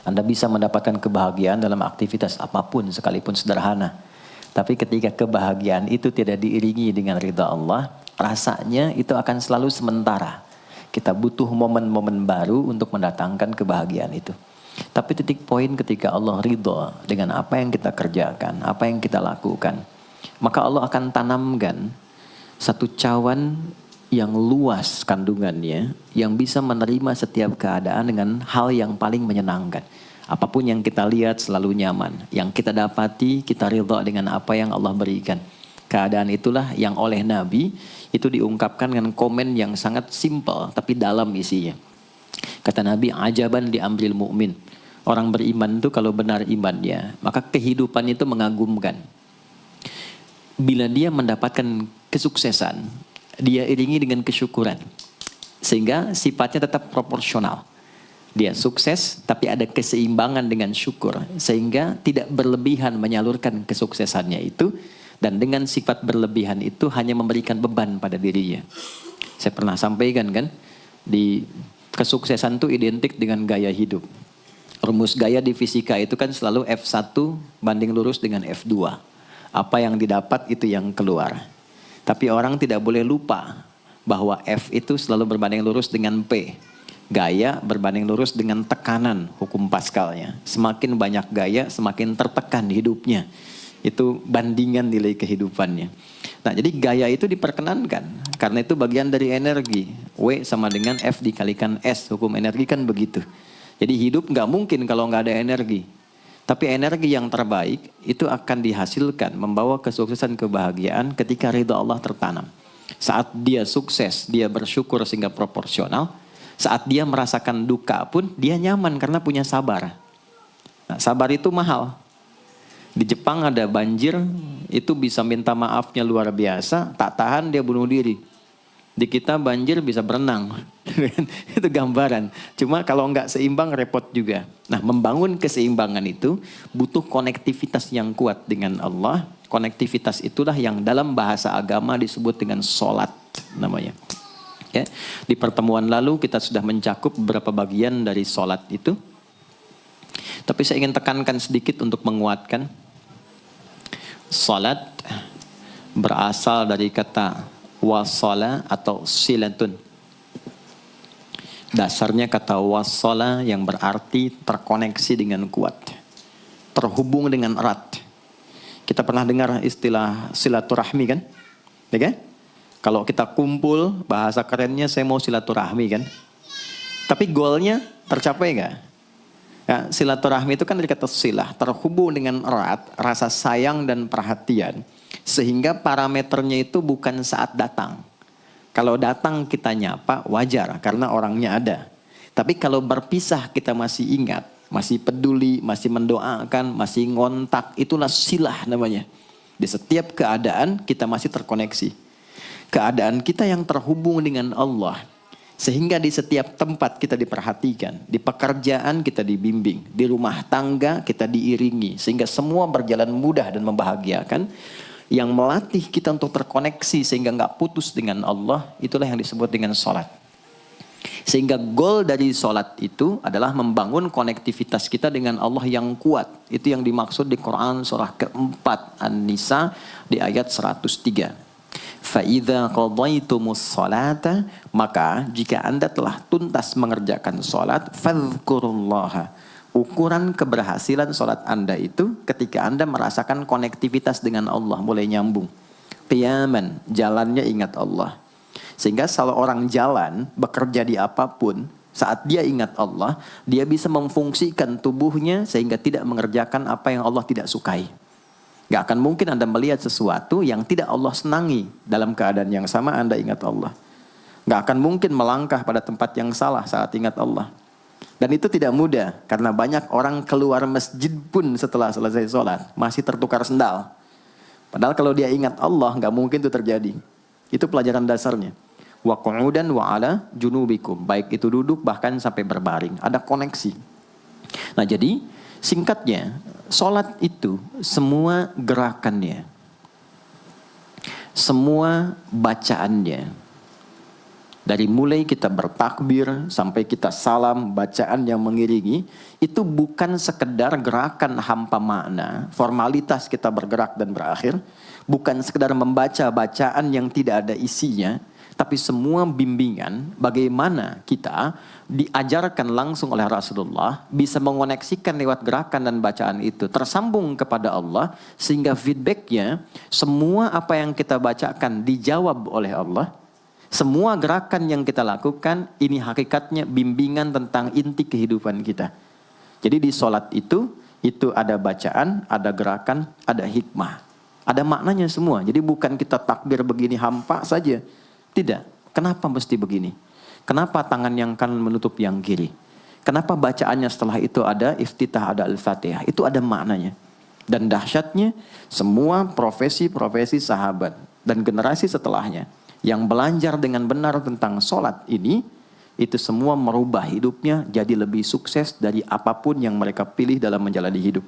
Anda bisa mendapatkan kebahagiaan dalam aktivitas apapun sekalipun sederhana. Tapi ketika kebahagiaan itu tidak diiringi dengan ridha Allah, rasanya itu akan selalu sementara. Kita butuh momen-momen baru untuk mendatangkan kebahagiaan itu. Tapi titik poin ketika Allah ridha dengan apa yang kita kerjakan, apa yang kita lakukan, maka Allah akan tanamkan satu cawan yang luas kandungannya, yang bisa menerima setiap keadaan dengan hal yang paling menyenangkan. Apapun yang kita lihat selalu nyaman. Yang kita dapati, kita ridha dengan apa yang Allah berikan. Keadaan itulah yang oleh Nabi itu diungkapkan dengan komen yang sangat simpel tapi dalam isinya. Kata Nabi, ajaban diambil mukmin. Orang beriman itu kalau benar imannya, maka kehidupan itu mengagumkan. Bila dia mendapatkan kesuksesan, dia iringi dengan kesyukuran. Sehingga sifatnya tetap proporsional. Dia sukses tapi ada keseimbangan dengan syukur. Sehingga tidak berlebihan menyalurkan kesuksesannya itu. Dan dengan sifat berlebihan itu hanya memberikan beban pada dirinya. Saya pernah sampaikan kan, di kesuksesan itu identik dengan gaya hidup. Rumus gaya di fisika itu kan selalu F1 banding lurus dengan F2. Apa yang didapat itu yang keluar. Tapi orang tidak boleh lupa bahwa F itu selalu berbanding lurus dengan P. Gaya berbanding lurus dengan tekanan, hukum Pascalnya. Semakin banyak gaya, semakin tertekan hidupnya. Itu bandingan nilai kehidupannya. Nah, jadi gaya itu diperkenankan. Karena itu bagian dari energi. W sama dengan F dikalikan S. Hukum energi kan begitu. Jadi hidup nggak mungkin kalau nggak ada energi. Tapi energi yang terbaik itu akan dihasilkan. Membawa kesuksesan kebahagiaan ketika ridha Allah tertanam. Saat dia sukses, dia bersyukur sehingga proporsional. Saat dia merasakan duka pun, dia nyaman karena punya sabar. Nah, sabar itu mahal. Di Jepang ada banjir, itu bisa minta maafnya luar biasa, tak tahan dia bunuh diri. Di kita banjir bisa berenang, itu gambaran. Cuma kalau nggak seimbang repot juga. Nah, membangun keseimbangan itu butuh konektivitas yang kuat dengan Allah. Konektivitas itulah yang dalam bahasa agama disebut dengan sholat namanya. Ya. Di pertemuan lalu kita sudah mencakup beberapa bagian dari sholat itu. Tapi saya ingin tekankan sedikit untuk menguatkan. Salat berasal dari kata wasala atau silatun. Dasarnya kata wasala yang berarti terkoneksi dengan kuat. Terhubung dengan erat. Kita pernah dengar istilah silaturahmi kan? Ya kan? Kalau kita kumpul, bahasa kerennya saya mau silaturahmi kan? Tapi goalnya tercapai nggak? Ya, silaturahmi itu kan dari kata silah, terhubung dengan erat, rasa sayang dan perhatian. Sehingga parameternya itu bukan saat datang. Kalau datang kita nyapa, wajar karena orangnya ada. Tapi kalau berpisah kita masih ingat, masih peduli, masih mendoakan, masih ngontak, itulah silah namanya. Di setiap keadaan kita masih terkoneksi. Keadaan kita yang terhubung dengan Allah. Sehingga di setiap tempat kita diperhatikan, di pekerjaan kita dibimbing, di rumah tangga kita diiringi. Sehingga semua berjalan mudah dan membahagiakan. Yang melatih kita untuk terkoneksi sehingga nggak putus dengan Allah, itulah yang disebut dengan sholat. Sehingga goal dari sholat itu adalah membangun konektivitas kita dengan Allah yang kuat. Itu yang dimaksud di Quran surah keempat An-Nisa di ayat 103. فَإِذَا قَضَيْتُمُ الصَّلَاةَ maka jika Anda telah tuntas mengerjakan sholat, فَاذْكُرُوا اللَّهَ. Ukuran keberhasilan sholat Anda itu ketika Anda merasakan konektivitas dengan Allah mulai nyambung. Qiyaman, jalannya ingat Allah. Sehingga kalau orang jalan, bekerja di apapun, saat dia ingat Allah, dia bisa memfungsikan tubuhnya sehingga tidak mengerjakan apa yang Allah tidak sukai. Gak akan mungkin Anda melihat sesuatu yang tidak Allah senangi. Dalam keadaan yang sama Anda ingat Allah. Gak akan mungkin melangkah pada tempat yang salah saat ingat Allah. Dan itu tidak mudah. Karena banyak orang keluar masjid pun setelah selesai sholat masih tertukar sendal. Padahal kalau dia ingat Allah gak mungkin itu terjadi. Itu pelajaran dasarnya. Wa qu'udan wa ala junubikum. Baik itu duduk bahkan sampai berbaring. Ada koneksi. Nah jadi singkatnya, sholat itu semua gerakannya, semua bacaannya, Dari mulai kita bertakbir sampai kita salam, bacaan yang mengiringi, itu bukan sekedar gerakan hampa makna, formalitas kita bergerak dan berakhir, bukan sekedar membaca bacaan yang tidak ada isinya, tapi semua bimbingan bagaimana kita diajarkan langsung oleh Rasulullah bisa mengoneksikan lewat gerakan dan bacaan itu tersambung kepada Allah, sehingga feedbacknya semua apa yang kita bacakan dijawab oleh Allah. Semua gerakan yang kita lakukan ini hakikatnya bimbingan tentang inti kehidupan kita. Jadi di sholat itu ada bacaan, ada gerakan, ada hikmah, ada maknanya semua. Jadi bukan kita takbir begini hampa saja. Tidak. Kenapa mesti begini? Kenapa tangan yang kanan menutup yang kiri? Kenapa bacaannya setelah itu ada iftitah, ada al-fatihah? Itu ada maknanya. Dan dahsyatnya semua profesi-profesi sahabat dan generasi setelahnya yang belajar dengan benar tentang sholat ini, itu semua merubah hidupnya jadi lebih sukses dari apapun yang mereka pilih dalam menjalani hidup.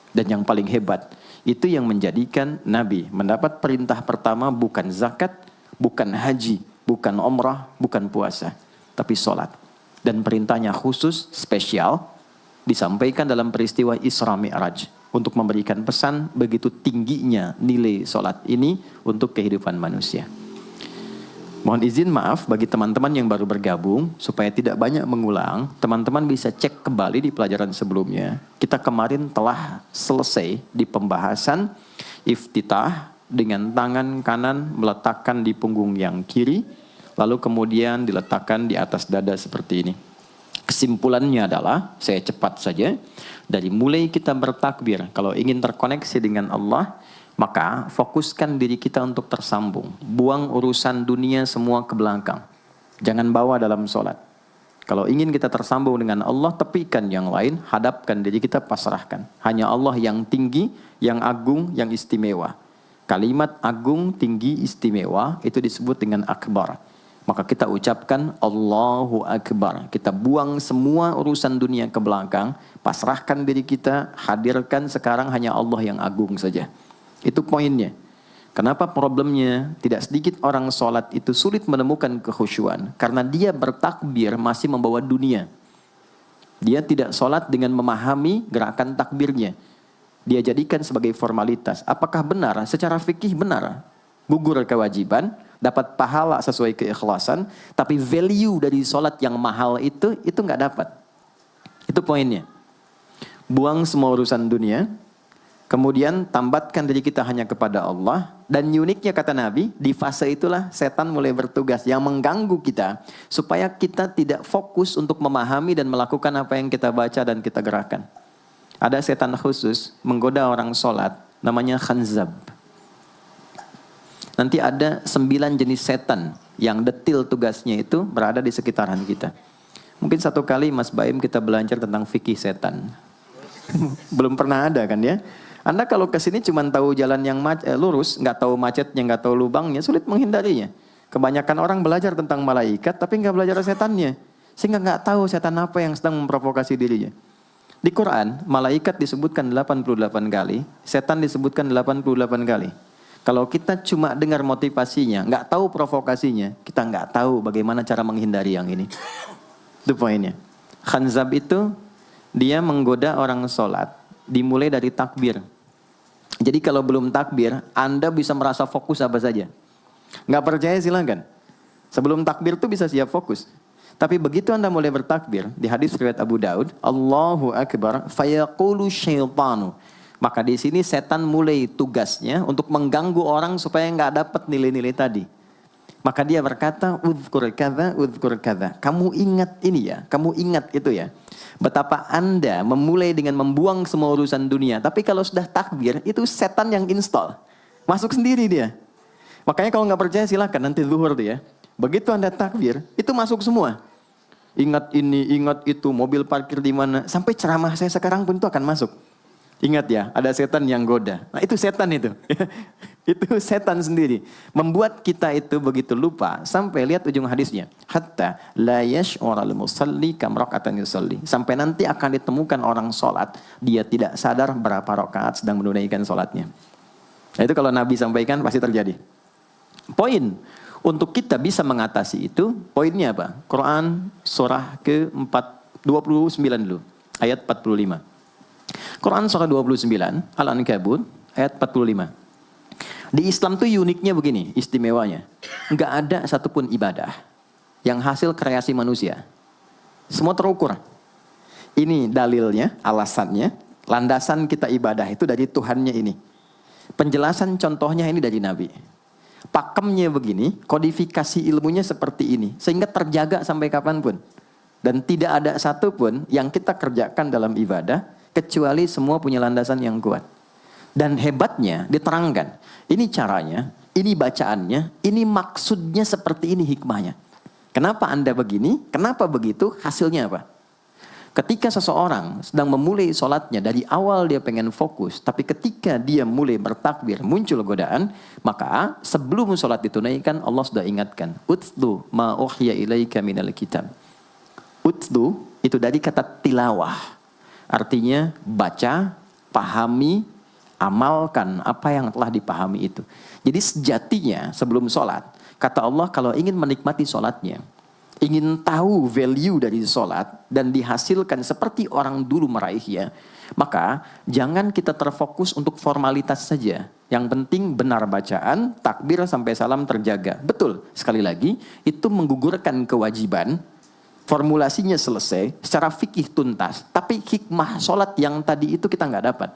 Dan yang paling hebat, itu yang menjadikan Nabi mendapat perintah pertama bukan zakat, bukan haji, bukan umrah, bukan puasa, tapi sholat. Dan perintahnya khusus, spesial, disampaikan dalam peristiwa Isra Mi'raj untuk memberikan pesan begitu tingginya nilai sholat ini untuk kehidupan manusia. Mohon izin maaf bagi teman-teman yang baru bergabung, supaya tidak banyak mengulang, teman-teman bisa cek kembali di pelajaran sebelumnya. Kita kemarin telah selesai di pembahasan iftitah dengan tangan kanan meletakkan di punggung yang kiri, lalu kemudian diletakkan di atas dada seperti ini. Kesimpulannya adalah, saya cepat saja, dari mulai kita bertakbir, kalau ingin terkoneksi dengan Allah, maka fokuskan diri kita untuk tersambung. Buang urusan dunia semua ke belakang. Jangan bawa dalam sholat. Kalau ingin kita tersambung dengan Allah, tepikan yang lain, hadapkan diri kita, pasrahkan. Hanya Allah yang tinggi, yang agung, yang istimewa. Kalimat agung, tinggi, istimewa, itu disebut dengan akbar. Maka kita ucapkan Allahu Akbar. Kita buang semua urusan dunia ke belakang, pasrahkan diri kita, hadirkan sekarang hanya Allah yang agung saja. Itu poinnya. Kenapa problemnya? Tidak sedikit orang sholat itu sulit menemukan kekhusyuan. Karena dia bertakbir masih membawa dunia. Dia tidak sholat dengan memahami gerakan takbirnya. Dia jadikan sebagai formalitas. Apakah benar? Secara fikih benar. Gugur kewajiban, dapat pahala sesuai keikhlasan, tapi value dari sholat yang mahal itu nggak dapat. Itu poinnya. Buang semua urusan dunia, kemudian tambatkan diri kita hanya kepada Allah. Dan uniknya kata Nabi, di fase itulah setan mulai bertugas yang mengganggu kita, supaya kita tidak fokus untuk memahami dan melakukan apa yang kita baca dan kita gerakan. Ada setan khusus menggoda orang sholat, namanya khanzab. Nanti ada 9 jenis setan yang detil tugasnya itu berada di sekitaran kita. Mungkin satu kali Mas Baim kita belajar tentang fikih setan. Belum pernah ada kan ya? Anda kalau kesini cuma tahu jalan yang lurus, nggak tahu macetnya, nggak tahu lubangnya, sulit menghindarinya. Kebanyakan orang belajar tentang malaikat tapi nggak belajar setannya. Sehingga nggak tahu setan apa yang sedang memprovokasi dirinya. Di Quran, malaikat disebutkan 88 kali, setan disebutkan 88 kali. Kalau kita cuma dengar motivasinya, nggak tahu provokasinya, kita nggak tahu bagaimana cara menghindari yang ini. Itu poinnya. Khanzab itu, dia menggoda orang sholat, dimulai dari takbir. Jadi kalau belum takbir, Anda bisa merasa fokus apa saja. Nggak percaya silakan. Sebelum takbir tuh bisa siap fokus. Tapi begitu Anda mulai bertakbir, di hadis riwayat Abu Daud, Allahu Akbar, fayaqulu syaitanu. Maka di sini setan mulai tugasnya untuk mengganggu orang supaya nggak dapat nilai-nilai tadi. Maka dia berkata, udhkur kadza. Kamu ingat ini ya, kamu ingat itu ya. Betapa Anda memulai dengan membuang semua urusan dunia. Tapi kalau sudah takbir, itu setan yang install. Masuk sendiri dia. Makanya kalau nggak percaya silakan nanti zuhur tuh ya. Begitu Anda takbir, itu masuk semua. Ingat ini, ingat itu, mobil parkir di mana. Sampai ceramah saya sekarang pun itu akan masuk. Ingat ya, ada setan yang goda. Nah itu setan itu. Itu setan sendiri. Membuat kita itu begitu lupa. Sampai lihat ujung hadisnya. Hatta la yash'ural musalli kam raka'atan yusalli. Sampai nanti akan ditemukan orang sholat. Dia tidak sadar berapa rakaat sedang menunaikan sholatnya. Nah itu kalau Nabi sampaikan pasti terjadi. Poin. Untuk kita bisa mengatasi itu, poinnya apa? Quran surah ke-29 dulu, ayat 45. Quran surah 29, Al-Ankabut, ayat 45. Di Islam tuh uniknya begini, istimewanya. Nggak ada satupun ibadah yang hasil kreasi manusia. Semua terukur. Ini dalilnya, alasannya, landasan kita ibadah itu dari Tuhannya ini. Penjelasan contohnya ini dari Nabi. Pakemnya begini, kodifikasi ilmunya seperti ini. Sehingga terjaga sampai kapanpun. Dan tidak ada satupun yang kita kerjakan dalam ibadah, kecuali semua punya landasan yang kuat. Dan hebatnya diterangkan. Ini caranya, ini bacaannya, ini maksudnya seperti ini hikmahnya. Kenapa Anda begini? Kenapa begitu? Hasilnya apa? Ketika seseorang sedang memulai sholatnya, dari awal dia pengen fokus, tapi ketika dia mulai bertakbir, muncul godaan, maka sebelum sholat ditunaikan, Allah sudah ingatkan, Utlu ma uhya ilaika minal kitab. Utlu itu dari kata tilawah. Artinya baca, pahami, amalkan apa yang telah dipahami itu. Jadi sejatinya sebelum sholat, kata Allah kalau ingin menikmati sholatnya, ingin tahu value dari sholat dan dihasilkan seperti orang dulu meraihnya, maka jangan kita terfokus untuk formalitas saja. Yang penting benar bacaan, takbir sampai salam terjaga. Betul, sekali lagi, itu menggugurkan kewajiban, formulasinya selesai, secara fikih tuntas. Tapi hikmah sholat yang tadi itu kita nggak dapat.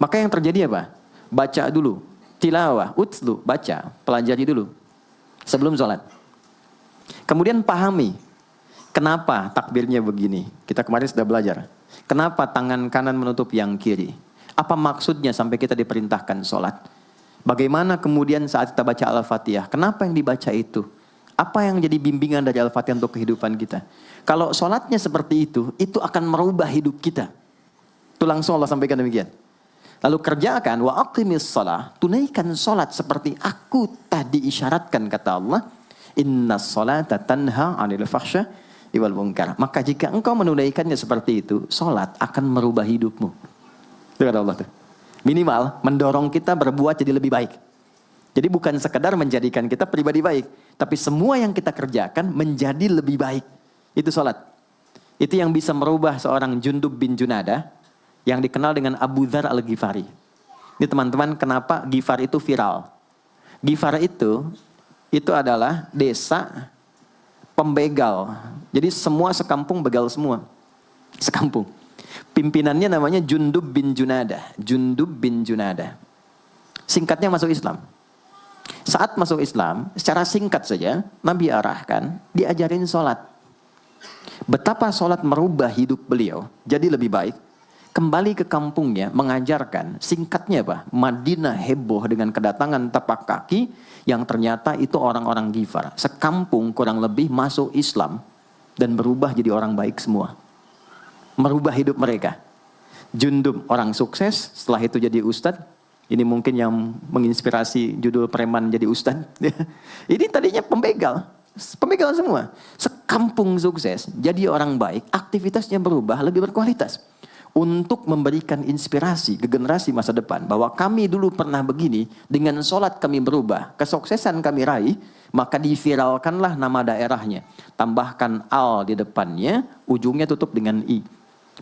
Maka yang terjadi apa? Baca dulu, tilawah, utlu, baca, pelajari dulu sebelum sholat. Kemudian pahami, kenapa takbirnya begini? Kita kemarin sudah belajar. Kenapa tangan kanan menutup yang kiri? Apa maksudnya sampai kita diperintahkan sholat? Bagaimana kemudian saat kita baca Al-Fatihah? Kenapa yang dibaca itu? Apa yang jadi bimbingan dari Al-Fatihah untuk kehidupan kita? Kalau sholatnya seperti itu akan merubah hidup kita. Itu langsung Allah sampaikan demikian. Lalu kerjakan, wa aqimis shalah, tunaikan sholat seperti aku tadi isyaratkan, kata Allah. Inna sholata tanha 'anil fahsya wal munkar. Maka jika engkau menunaikannya seperti itu, sholat akan merubah hidupmu. Itu kata Allah tuh. Minimal mendorong kita berbuat jadi lebih baik. Jadi bukan sekedar menjadikan kita pribadi baik, tapi semua yang kita kerjakan menjadi lebih baik. Itu sholat. Itu yang bisa merubah seorang Jundub bin Junada yang dikenal dengan Abu Dzar Al-Ghifari. Ini teman-teman, kenapa Ghifar itu viral? Ghifar itu adalah desa pembegal. Jadi semua sekampung begal semua. Sekampung. Pimpinannya namanya Jundub bin Junada. Jundub bin Junada. Singkatnya masuk Islam. Saat masuk Islam, secara singkat saja, Nabi arahkan, diajarin sholat. Betapa sholat merubah hidup beliau, jadi lebih baik. Kembali ke kampungnya, mengajarkan, singkatnya apa? Madinah heboh dengan kedatangan tapak kaki, yang ternyata itu orang-orang Ghifar. Sekampung kurang lebih masuk Islam, dan berubah jadi orang baik semua. Merubah hidup mereka. Jundub orang sukses, setelah itu jadi ustadz. Ini mungkin yang menginspirasi judul preman jadi ustadz. Ini tadinya pembegal. Pembegal semua. Sekampung sukses, jadi orang baik, aktivitasnya berubah, lebih berkualitas. Untuk memberikan inspirasi ke generasi masa depan. Bahwa kami dulu pernah begini, dengan sholat kami berubah, kesuksesan kami raih, maka diviralkanlah nama daerahnya. Tambahkan al di depannya, ujungnya tutup dengan i.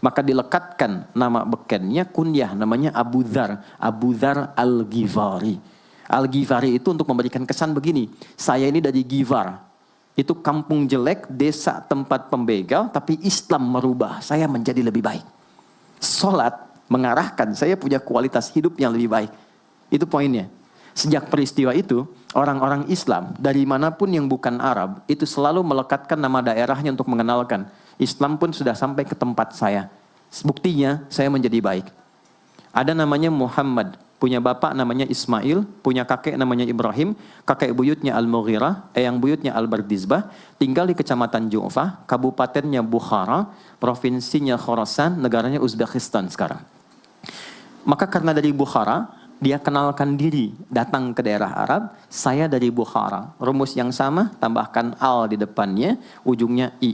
Maka dilekatkan nama bekennya, kunyah namanya Abu Dzar. Abu Dzar Al-Ghifari. Al-Ghifari itu untuk memberikan kesan begini. Saya ini dari Ghifar. Itu kampung jelek, desa tempat pembegal, tapi Islam merubah. Saya menjadi lebih baik. Sholat mengarahkan saya punya kualitas hidup yang lebih baik. Itu poinnya. Sejak peristiwa itu, orang-orang Islam dari manapun yang bukan Arab, itu selalu melekatkan nama daerahnya untuk mengenalkan. Islam pun sudah sampai ke tempat saya. Buktinya saya menjadi baik. Ada namanya Muhammad, punya bapak namanya Ismail, punya kakek namanya Ibrahim, kakek buyutnya Al-Mughirah, eyang buyutnya Al-Bardizbah, tinggal di kecamatan Ju'fah, kabupatennya Bukhara, provinsinya Khorasan, negaranya Uzbekistan sekarang. Maka karena dari Bukhara, dia kenalkan diri, datang ke daerah Arab, saya dari Bukhara. Rumus yang sama, tambahkan al di depannya, ujungnya i.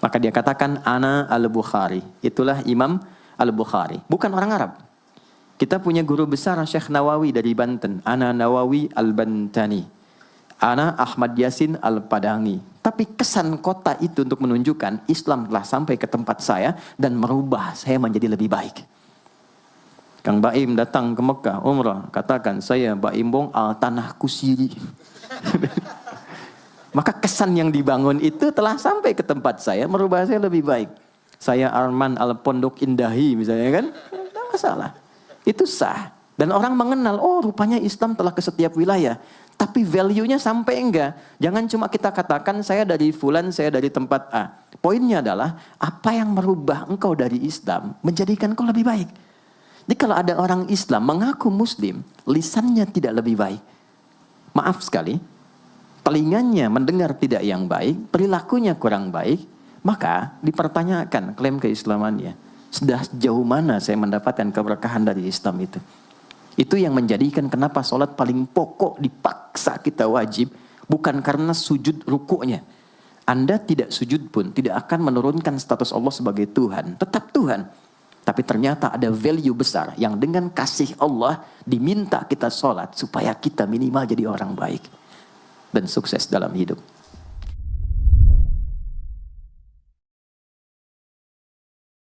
Maka dia katakan, Ana Al-Bukhari. Itulah Imam Al-Bukhari. Bukan orang Arab. Kita punya guru besar Syekh Nawawi dari Banten. Ana Nawawi Al-Bantani. Ana Ahmad Yasin Al-Padangi. Tapi kesan kota itu untuk menunjukkan Islam telah sampai ke tempat saya dan merubah saya menjadi lebih baik. Kang Baim datang ke Mekah umrah, katakan saya Baim Bong al tanah kusiri. Maka kesan yang dibangun itu telah sampai ke tempat saya, merubah saya lebih baik. Saya Arman al Pondok Indahi misalnya kan, tidak masalah. Itu sah. Dan orang mengenal, oh rupanya Islam telah ke setiap wilayah. Tapi value-nya sampai enggak. Jangan cuma kita katakan saya dari fulan, saya dari tempat A. Poinnya adalah apa yang merubah engkau dari Islam menjadikan engkau lebih baik. Jadi kalau ada orang Islam mengaku Muslim, lisannya tidak lebih baik. Maaf sekali, telinganya mendengar tidak yang baik, perilakunya kurang baik, maka dipertanyakan klaim keislamannya. Sudah sejauh mana saya mendapatkan keberkahan dari Islam itu? Itu yang menjadikan kenapa sholat paling pokok dipaksa kita wajib, bukan karena sujud rukuknya. Anda tidak sujud pun tidak akan menurunkan status Allah sebagai Tuhan, tetap Tuhan. Tapi ternyata ada value besar yang dengan kasih Allah diminta kita sholat supaya kita minimal jadi orang baik dan sukses dalam hidup.